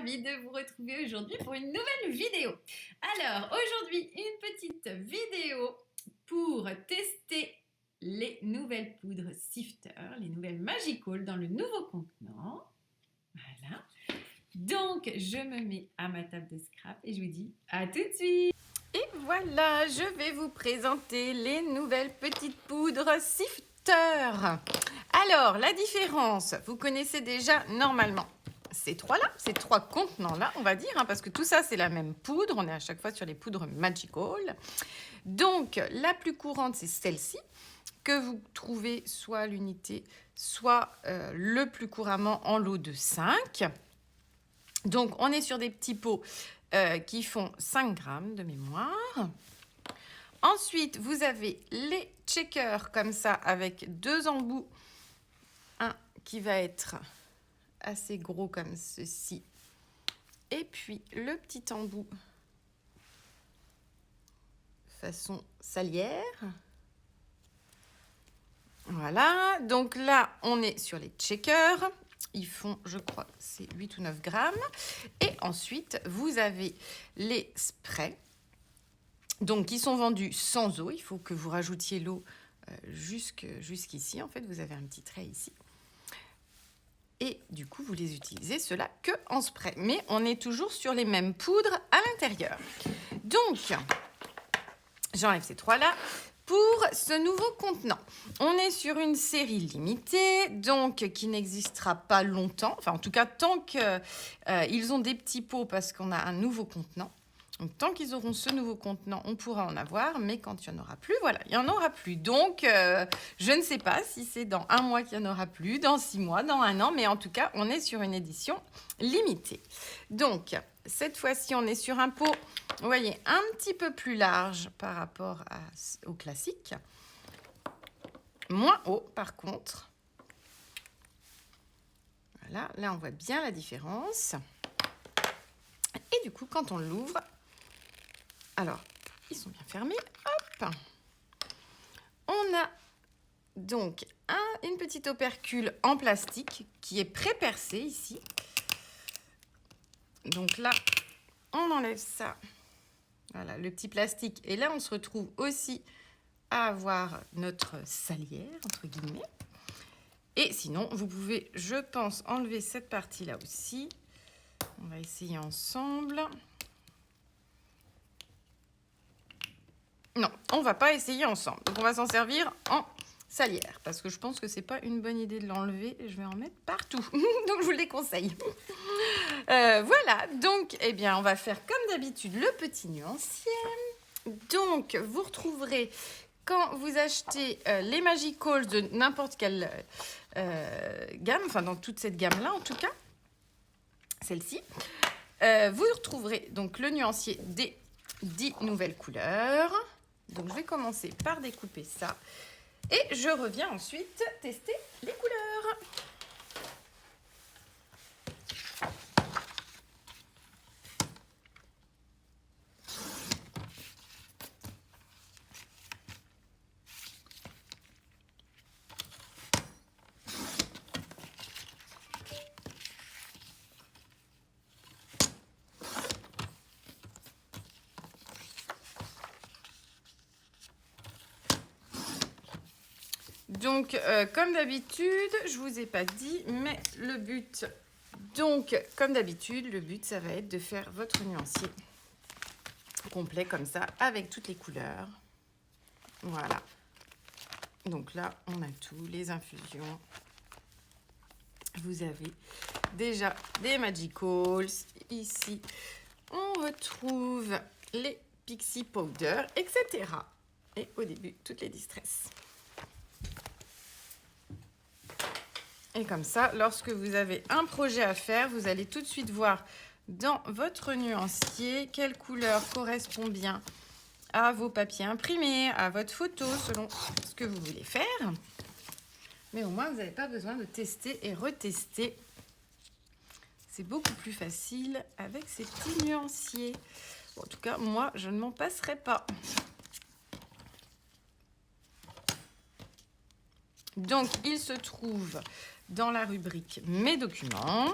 ravie de vous retrouver aujourd'hui pour une nouvelle vidéo. Alors, aujourd'hui, une petite vidéo pour tester les nouvelles poudres Sifter, les nouvelles Magical dans le nouveau contenant. Voilà. Donc, je me mets à ma table de scrap et je vous dis à tout de suite. Et voilà, je vais vous présenter les nouvelles petites poudres Sifter. Alors, la différence, vous connaissez déjà normalement ces trois-là, ces trois contenants-là, on va dire, hein, parce que tout ça, c'est la même poudre. On est à chaque fois sur les poudres Magical. Donc, la plus courante, c'est celle-ci, que vous trouvez soit à l'unité, soit le plus couramment en lot de 5. Donc, on est sur des petits pots qui font 5 grammes de mémoire. Ensuite, vous avez les checkers comme ça, avec 2 embouts. Un qui va être assez gros comme ceci. Et puis, le petit embout façon salière. Voilà. Donc là, on est sur les checkers. Ils font, je crois, c'est 8 ou 9 grammes. Et ensuite, vous avez les sprays. Donc, qui sont vendus sans eau. Il faut que vous rajoutiez l'eau jusqu'ici. En fait, vous avez un petit trait ici. Et du coup, vous les utilisez, ceux-là, que en spray. Mais on est toujours sur les mêmes poudres à l'intérieur. Donc, j'enlève ces trois-là. Pour ce nouveau contenant, on est sur une série limitée, donc qui n'existera pas longtemps. Enfin, en tout cas, tant qu'ils ont des petits pots parce qu'on a un nouveau contenant. Donc, tant qu'ils auront ce nouveau contenant, on pourra en avoir. Mais quand il n'y en aura plus, voilà, il n'y en aura plus. Donc, je ne sais pas si c'est dans 1 mois qu'il n'y en aura plus, dans 6 mois, dans 1 an. Mais en tout cas, on est sur une édition limitée. Donc, cette fois-ci, on est sur un pot, vous voyez, un petit peu plus large par rapport au classique. Moins haut, par contre. Voilà, là, on voit bien la différence. Et du coup, quand on l'ouvre, alors, ils sont bien fermés. Hop. On a donc une petite opercule en plastique qui est pré-percée ici. Donc là, on enlève ça. Voilà, le petit plastique. Et là, on se retrouve aussi à avoir notre salière, entre guillemets. Et sinon, vous pouvez, je pense, enlever cette partie-là aussi. On va essayer ensemble. Non, on ne va pas essayer ensemble. Donc, on va s'en servir en salière. Parce que je pense que ce n'est pas une bonne idée de l'enlever. Je vais en mettre partout. Donc, je vous le déconseille. Voilà. Donc, eh bien, on va faire comme d'habitude le petit nuancier. Donc, vous retrouverez, quand vous achetez les Magical de n'importe quelle gamme, enfin, dans toute cette gamme-là, en tout cas, celle-ci, vous retrouverez donc le nuancier des 10 nouvelles couleurs. Donc, je vais commencer par découper ça. Et je reviens ensuite tester les couleurs. Donc, comme d'habitude, je ne vous ai pas dit, mais le but, donc, comme d'habitude, le but, ça va être de faire votre nuancier complet comme ça, avec toutes les couleurs. Voilà. Donc là, on a tout, les infusions. Vous avez déjà des Magicals. Ici, on retrouve les Pixie Powder, etc. Et au début, toutes les Distress. Et comme ça, lorsque vous avez un projet à faire, vous allez tout de suite voir dans votre nuancier quelle couleur correspond bien à vos papiers imprimés, à votre photo, selon ce que vous voulez faire. Mais au moins, vous n'avez pas besoin de tester et retester. C'est beaucoup plus facile avec ces petits nuanciers. Bon, en tout cas, moi, je ne m'en passerai pas. Donc, il se trouve dans la rubrique « Mes documents ».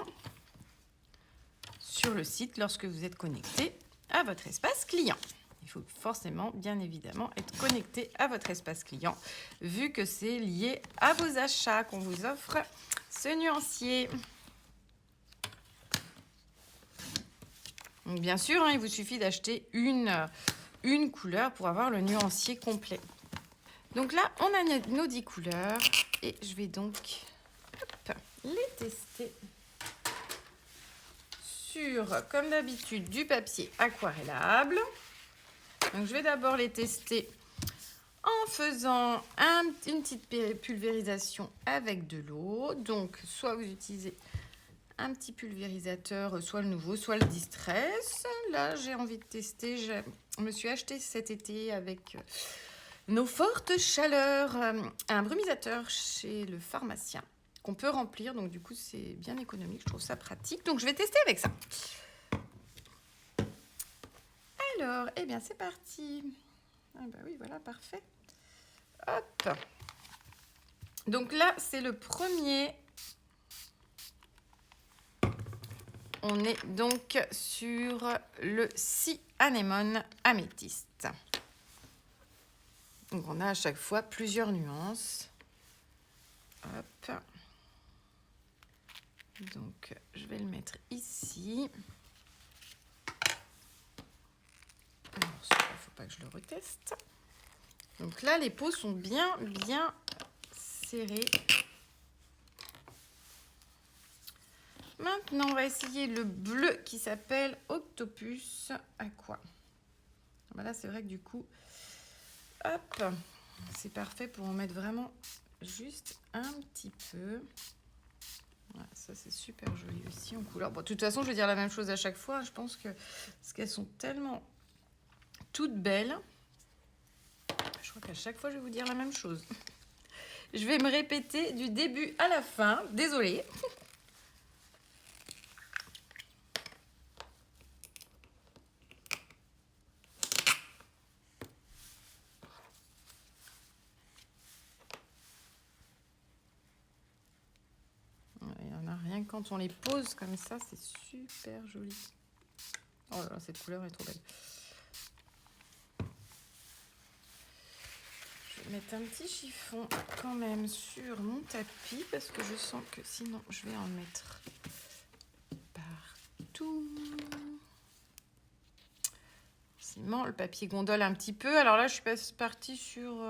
sur le site lorsque vous êtes connecté à votre espace client. Il faut forcément, bien évidemment, être connecté à votre espace client, vu que c'est lié à vos achats qu'on vous offre ce nuancier. Donc, bien sûr, il vous suffit d'acheter une couleur pour avoir le nuancier complet. Donc là, on a nos 10 couleurs et je vais donc les tester sur, comme d'habitude, du papier aquarellable. Donc je vais d'abord les tester en faisant une petite pulvérisation avec de l'eau. Donc soit vous utilisez un petit pulvérisateur, soit le nouveau, soit le Distress. Là, j'ai envie de tester. Je me suis acheté cet été avec nos fortes chaleurs un brumisateur chez le pharmacien qu'on peut remplir. Donc du coup, c'est bien économique. Je trouve ça pratique. Donc je vais tester avec ça. Alors, eh bien, c'est parti. Ah bah oui, voilà, parfait. Hop. Donc là, c'est le premier. On est donc sur le Sea Anemone Améthyste. Donc on a à chaque fois plusieurs nuances. Hop. Donc je vais le mettre ici. Alors, il ne faut pas que je le reteste. Donc là, les peaux sont bien serrées. Maintenant, on va essayer le bleu qui s'appelle Octopus Aqua. Ben là, c'est vrai que du coup, hop, c'est parfait pour en mettre vraiment juste un petit peu. Voilà, ça, c'est super joli aussi en couleur. Bon, de toute façon, je vais dire la même chose à chaque fois. Je pense que parce qu'elles sont tellement toutes belles. Je crois qu'à chaque fois, je vais vous dire la même chose. Je vais me répéter du début à la fin. Désolée. Il y en a rien quand on les pose comme ça, c'est super joli. Oh là là, cette couleur est trop belle. Je vais mettre un petit chiffon quand même sur mon tapis parce que je sens que sinon je vais en mettre partout. Sinon, le papier gondole un petit peu. Alors là, je suis partie sur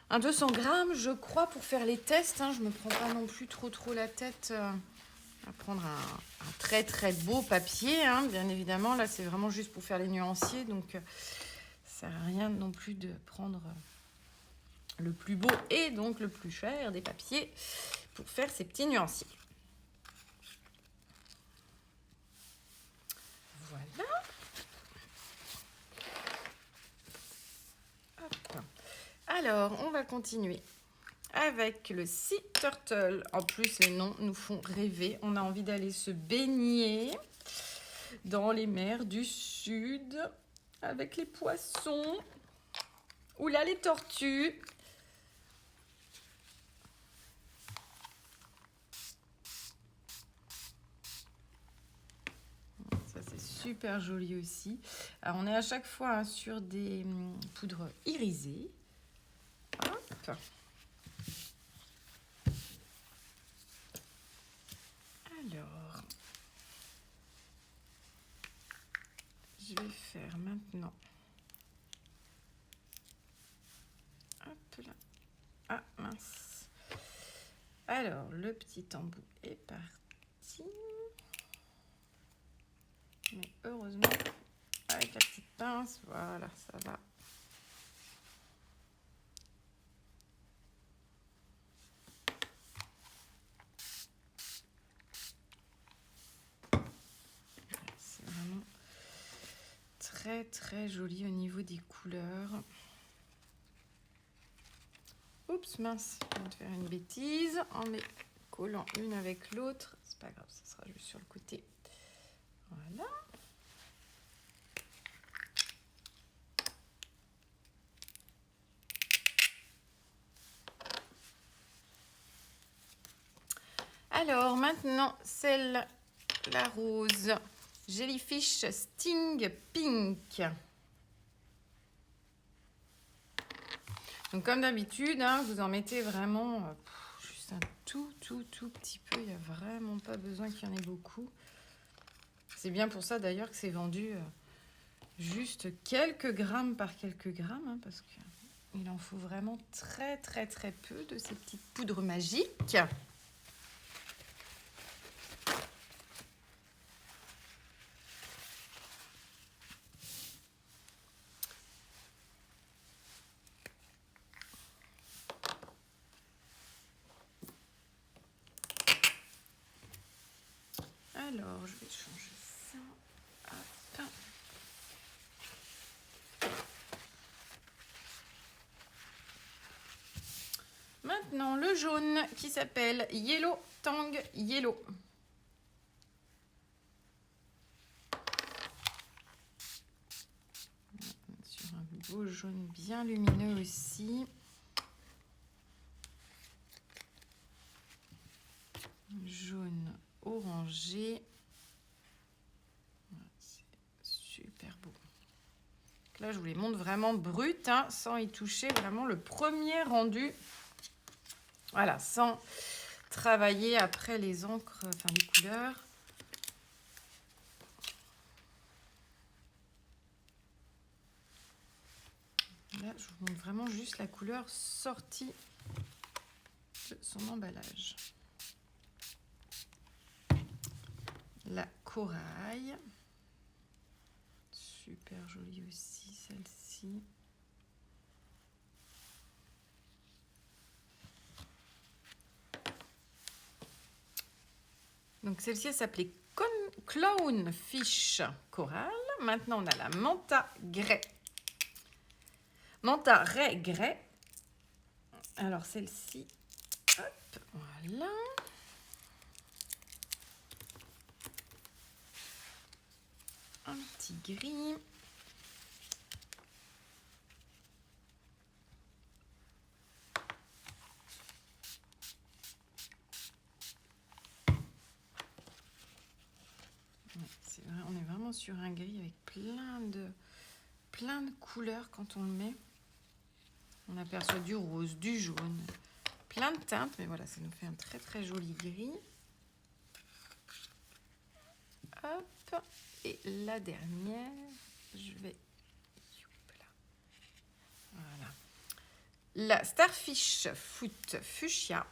un 200 grammes, je crois, pour faire les tests. Je ne me prends pas non plus trop la tête à prendre un très beau papier. Bien évidemment, là, c'est vraiment juste pour faire les nuanciers. Donc, ça sert à rien non plus de prendre le plus beau et donc le plus cher des papiers pour faire ces petits nuanciers. Voilà. Hop. Alors, on va continuer avec le Sea Turtle. En plus, les noms nous font rêver. On a envie d'aller se baigner dans les mers du sud avec les poissons. Ou là, les tortues. Ça, c'est super joli aussi. Alors, on est à chaque fois sur des poudres irisées. Hop. Alors, je vais faire maintenant. Hop là. Ah mince. Alors, le petit embout est parti. Mais heureusement, avec la petite pince, voilà, ça va. C'est vraiment très joli au niveau des couleurs. Oups, mince, je viens de faire une bêtise en les collant une avec l'autre. C'est pas grave, ça sera juste sur le côté. Voilà. Alors maintenant, celle la rose. Jellyfish Sting Pink. Donc comme d'habitude, hein, vous en mettez vraiment juste un tout petit peu. Il n'y a vraiment pas besoin qu'il y en ait beaucoup. C'est bien pour ça d'ailleurs que c'est vendu juste quelques grammes par quelques grammes, hein, parce qu'il en faut vraiment très peu de ces petites poudres magiques. Alors, je vais changer ça. Hop. Maintenant, le jaune qui s'appelle Yellow Tang Yellow. Sur un beau jaune bien lumineux aussi. Jaune orangé. C'est super beau. Là, je vous les montre vraiment brut, hein, sans y toucher. Vraiment le premier rendu. Voilà, sans travailler après les encres, enfin les couleurs. Là, je vous montre vraiment juste la couleur sortie de son emballage. La corail. Super jolie aussi, celle-ci. Donc celle-ci, elle s'appelait Clownfish Coral. Maintenant, on a la Manta Grey. Manta Ray Grey. Alors celle-ci, hop, voilà. Un petit gris. C'est vrai, on est vraiment sur un gris avec plein de couleurs quand on le met. On aperçoit du rose, du jaune, plein de teintes, mais voilà, ça nous fait un très joli gris. Hop, et la dernière, je vais... Voilà. La Starfish Foot Fuchsia.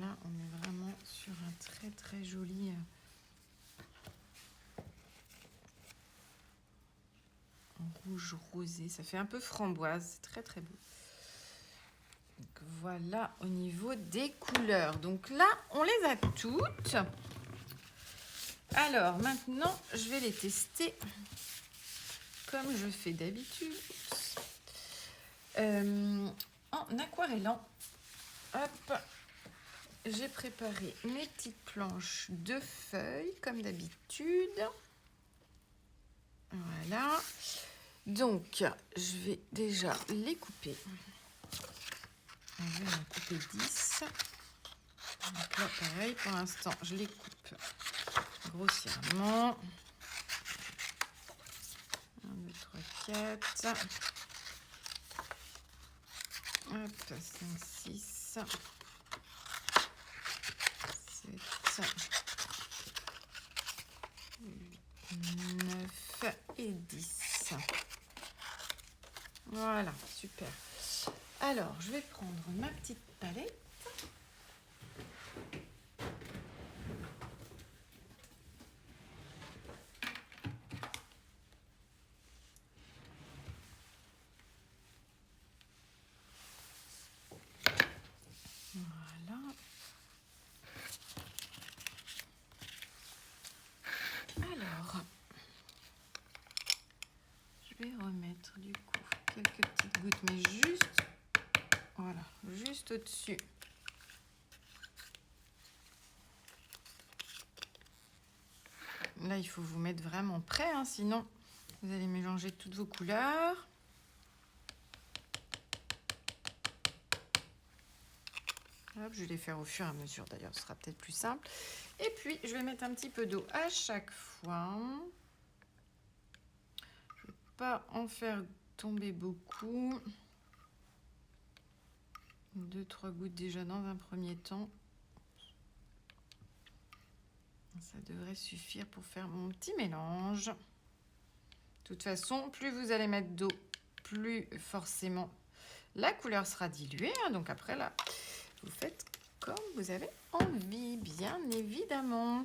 Là, on est vraiment sur un très joli... rouge rosé, ça fait un peu framboise, c'est très beau. Donc voilà au niveau des couleurs. Donc là, on les a toutes. Alors maintenant, je vais les tester comme je fais d'habitude. En aquarellant. Hop, j'ai préparé mes petites planches de feuilles comme d'habitude. Voilà. Donc, je vais déjà les couper. On va en couper 10. Donc là, pareil, pour l'instant, je les coupe grossièrement. 1, 2, 3, 4. Hop, 5, 6. 7. 8, 9 et 10. Voilà, super. Alors, je vais prendre ma petite palette. Voilà. Alors, je vais remettre du coup quelques petites gouttes, mais juste, voilà, juste au-dessus Là, il faut vous mettre vraiment prêt, hein, sinon vous allez mélanger toutes vos couleurs. Hop, je vais les faire au fur et à mesure, d'ailleurs, ce sera peut-être plus simple. Et puis, je vais mettre un petit peu d'eau à chaque fois. Je ne vais pas en faire tomber beaucoup. 2-3 gouttes déjà dans un premier temps. Ça devrait suffire pour faire mon petit mélange. De toute façon, plus vous allez mettre d'eau, plus forcément la couleur sera diluée. Hein. Donc après, là, vous faites comme vous avez envie, bien évidemment.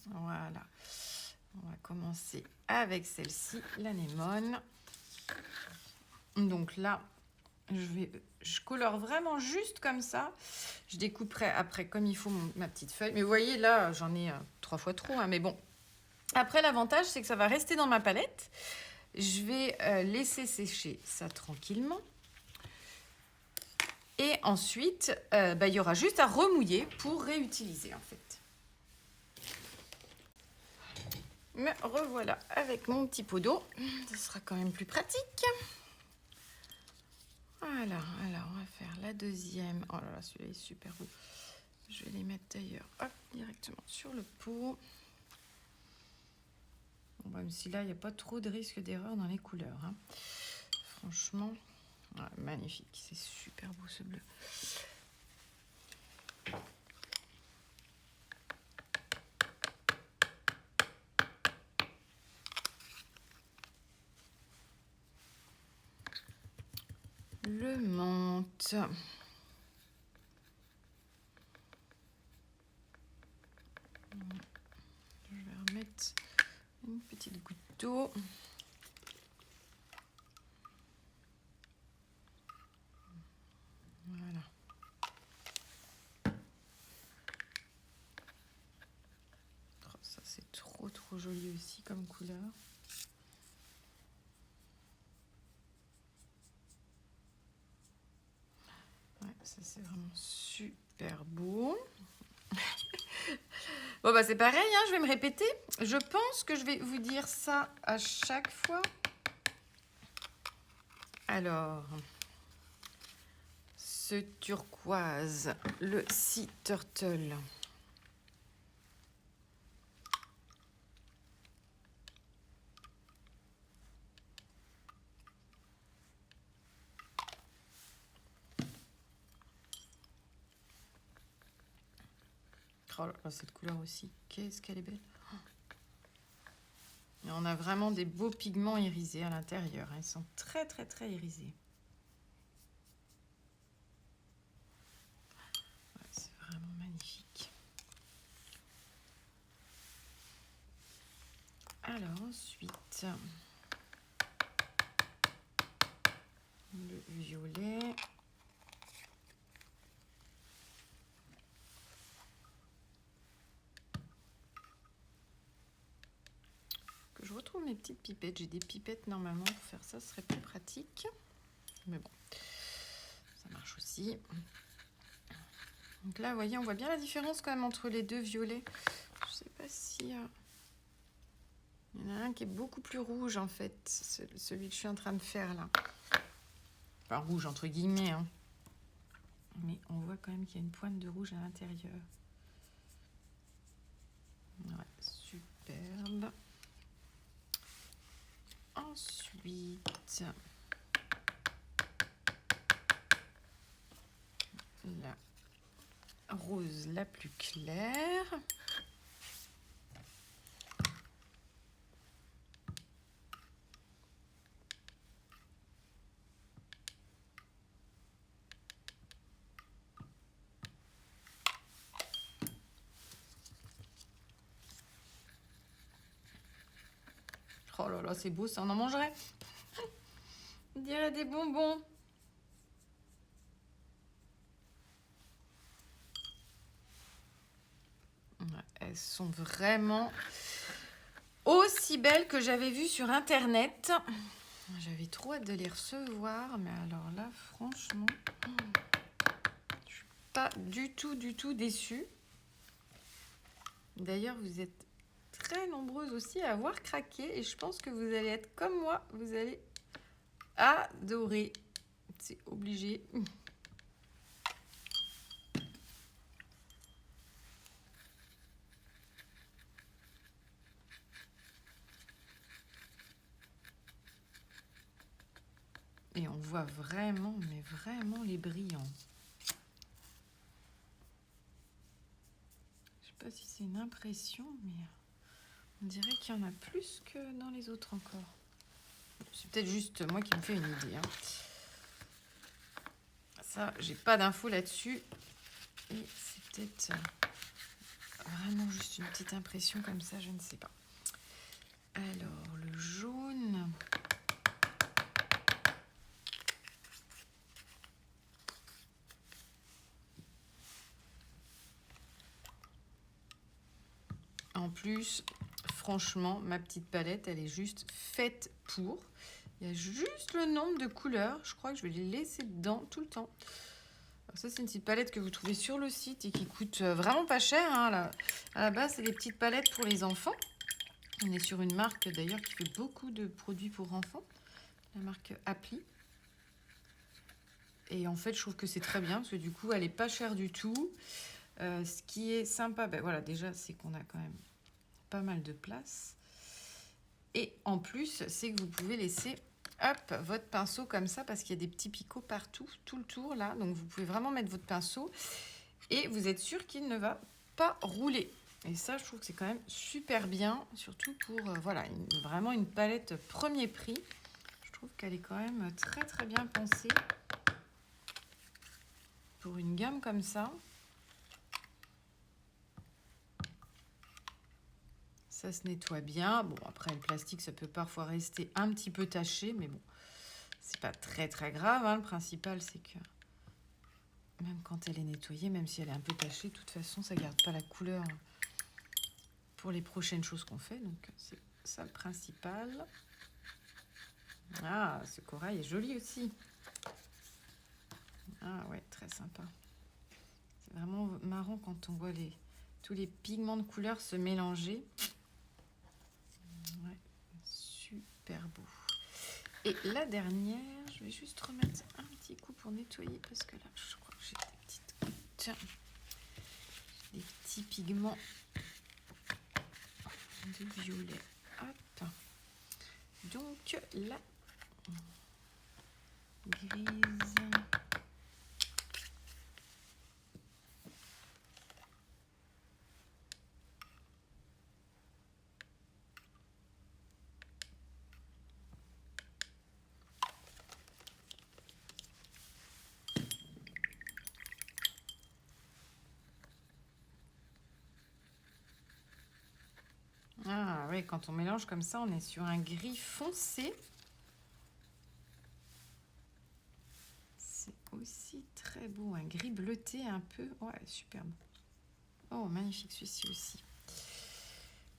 Voilà. On va commencer avec celle-ci, l'anémone. Donc là, je colore vraiment juste comme ça. Je découperai après comme il faut ma petite feuille. Mais vous voyez, là, j'en ai 3 fois trop. Hein, mais bon. Après, l'avantage, c'est que ça va rester dans ma palette. Je vais laisser sécher ça tranquillement. Et ensuite, il y aura juste à remouiller pour réutiliser, en fait. Me revoilà avec mon petit pot d'eau. Ça sera quand même plus pratique. Voilà, alors on va faire la deuxième. Oh là là, celui-là est super beau. Je vais les mettre d'ailleurs directement sur le pot. Bon, même si là, il n'y a pas trop de risque d'erreur dans les couleurs. Hein. Franchement, magnifique. C'est super beau ce bleu. Le menthe. Je vais remettre une petite goutte d'eau. Voilà. Oh, ça c'est trop joli aussi comme couleur. Ouais, ça c'est vraiment super beau. Bon bah c'est pareil, hein, je vais me répéter. Je pense que je vais vous dire ça à chaque fois. Alors, ce turquoise, le Sea Turtle. Oh là là, cette couleur aussi, qu'est-ce qu'elle est belle. Et on a vraiment des beaux pigments irisés à l'intérieur. Ils sont très irisés. Ouais, c'est vraiment magnifique. Alors ensuite, le violet. Que je retrouve mes petites pipettes. J'ai des pipettes normalement pour faire ça, ce serait plus pratique. Mais bon, ça marche aussi. Donc là, vous voyez, on voit bien la différence quand même entre les deux violets. Je sais pas si... Il y en a un qui est beaucoup plus rouge en fait, celui que je suis en train de faire là. Enfin rouge entre guillemets, hein. Mais on voit quand même qu'il y a une pointe de rouge à l'intérieur. Ouais, superbe. Ensuite, la rose la plus claire. Oh là là, c'est beau, ça, on en mangerait. On dirait des bonbons. Elles sont vraiment aussi belles que j'avais vues sur Internet. J'avais trop hâte de les recevoir, mais alors là, franchement, je suis pas du tout déçue. D'ailleurs, vous êtes très nombreuses aussi à avoir craqué et je pense que vous allez être comme moi, vous allez adorer. C'est obligé. Et on voit vraiment, mais vraiment les brillants. Je sais pas si c'est une impression, mais on dirait qu'il y en a plus que dans les autres encore. C'est peut-être juste moi qui me fais une idée. Hein. Ça, j'ai pas d'infos là-dessus. Et c'est peut-être vraiment juste une petite impression comme ça, je ne sais pas. Alors, le jaune. En plus, franchement, ma petite palette, elle est juste faite pour. Il y a juste le nombre de couleurs. Je crois que je vais les laisser dedans tout le temps. Alors ça, c'est une petite palette que vous trouvez sur le site et qui coûte vraiment pas cher. Hein, là. À la base, c'est des petites palettes pour les enfants. On est sur une marque d'ailleurs qui fait beaucoup de produits pour enfants. La marque Appli. Et en fait, je trouve que c'est très bien parce que du coup, elle est pas chère du tout. Ce qui est sympa, ben voilà, déjà, c'est qu'on a quand même pas mal de place. Et en plus, c'est que vous pouvez laisser hop, votre pinceau comme ça parce qu'il y a des petits picots partout, tout le tour là. Donc vous pouvez vraiment mettre votre pinceau et vous êtes sûr qu'il ne va pas rouler. Et ça, je trouve que c'est quand même super bien, surtout pour voilà, vraiment une palette premier prix. Je trouve qu'elle est quand même très très bien pensée pour une gamme comme ça. Ça se nettoie bien. Bon, après, le plastique, ça peut parfois rester un petit peu taché, mais bon, c'est pas très très grave. Hein. Le principal, c'est que même quand elle est nettoyée, même si elle est un peu tachée, de toute façon, ça garde pas la couleur pour les prochaines choses qu'on fait. Donc, c'est ça le principal. Ah, ce corail est joli aussi. Ah ouais, très sympa. C'est vraiment marrant quand on voit tous les pigments de couleurs se mélanger. Ouais, super beau. Et la dernière, je vais juste remettre un petit coup pour nettoyer parce que là, je crois que j'ai des petites gouttes, des petits pigments de violet. Hop. Donc la grise. Ah oui, quand on mélange comme ça, on est sur un gris foncé. C'est aussi très beau, un gris bleuté un peu. Ouais, super beau. Oh, magnifique celui-ci aussi.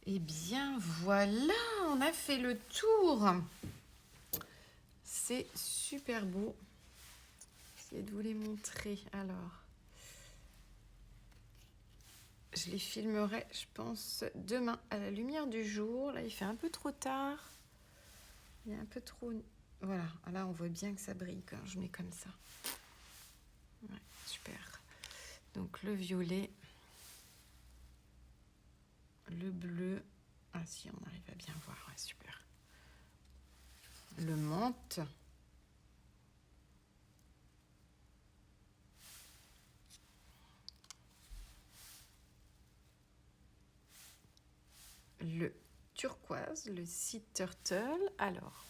Eh bien, voilà, on a fait le tour. C'est super beau. J'essaie de vous les montrer. Alors, je les filmerai, je pense, demain à la lumière du jour. Là, il fait un peu trop tard. Il y a un peu trop... Voilà, là, on voit bien que ça brille quand je mets comme ça. Ouais, super. Donc, le violet, le bleu. Ah si, on arrive à bien voir. Ouais, super. Le menthe. Le turquoise, le sea turtle. Alors,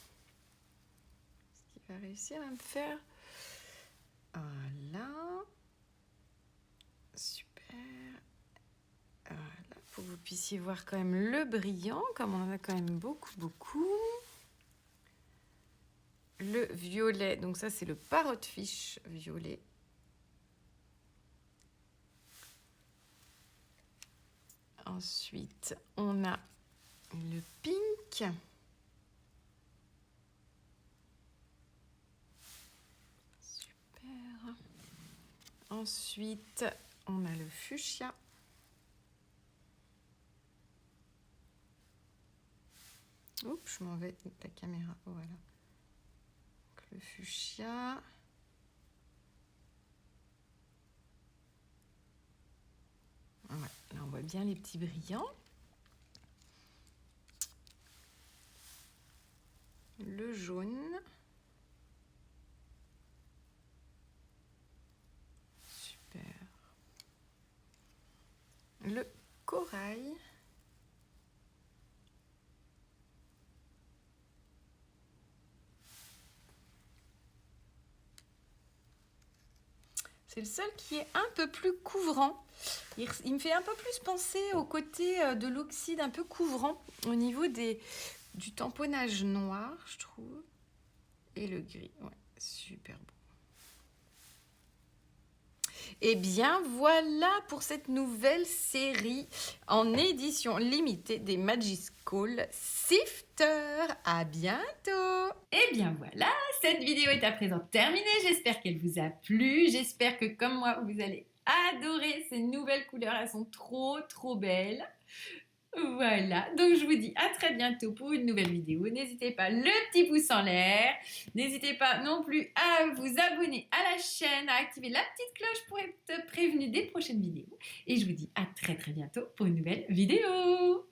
est-ce qu'il va réussir à me faire... Voilà. Super. Voilà, pour que vous puissiez voir quand même le brillant, comme on en a quand même beaucoup, beaucoup. Le violet, donc ça c'est le parrotfish violet. Ensuite, on a le pink. Super. Ensuite, on a le fuchsia. Oups, je m'en vais avec la caméra. Voilà. Donc, le fuchsia. Ouais, là, on voit bien les petits brillants. Le jaune. Super. Le corail. C'est le seul qui est un peu plus couvrant. Il me fait un peu plus penser au côté de l'oxyde un peu couvrant au niveau du tamponnage noir, je trouve. Et le gris, ouais, super beau. Et bien voilà pour cette nouvelle série en édition limitée des Magical Sifter. À bientôt! Et bien voilà, cette vidéo est à présent terminée. J'espère qu'elle vous a plu. J'espère que comme moi, vous allez adorer ces nouvelles couleurs. Elles sont trop belles. Voilà, donc je vous dis à très bientôt pour une nouvelle vidéo. N'hésitez pas, le petit pouce en l'air. N'hésitez pas non plus à vous abonner à la chaîne, à activer la petite cloche pour être prévenu des prochaines vidéos. Et je vous dis à très bientôt pour une nouvelle vidéo.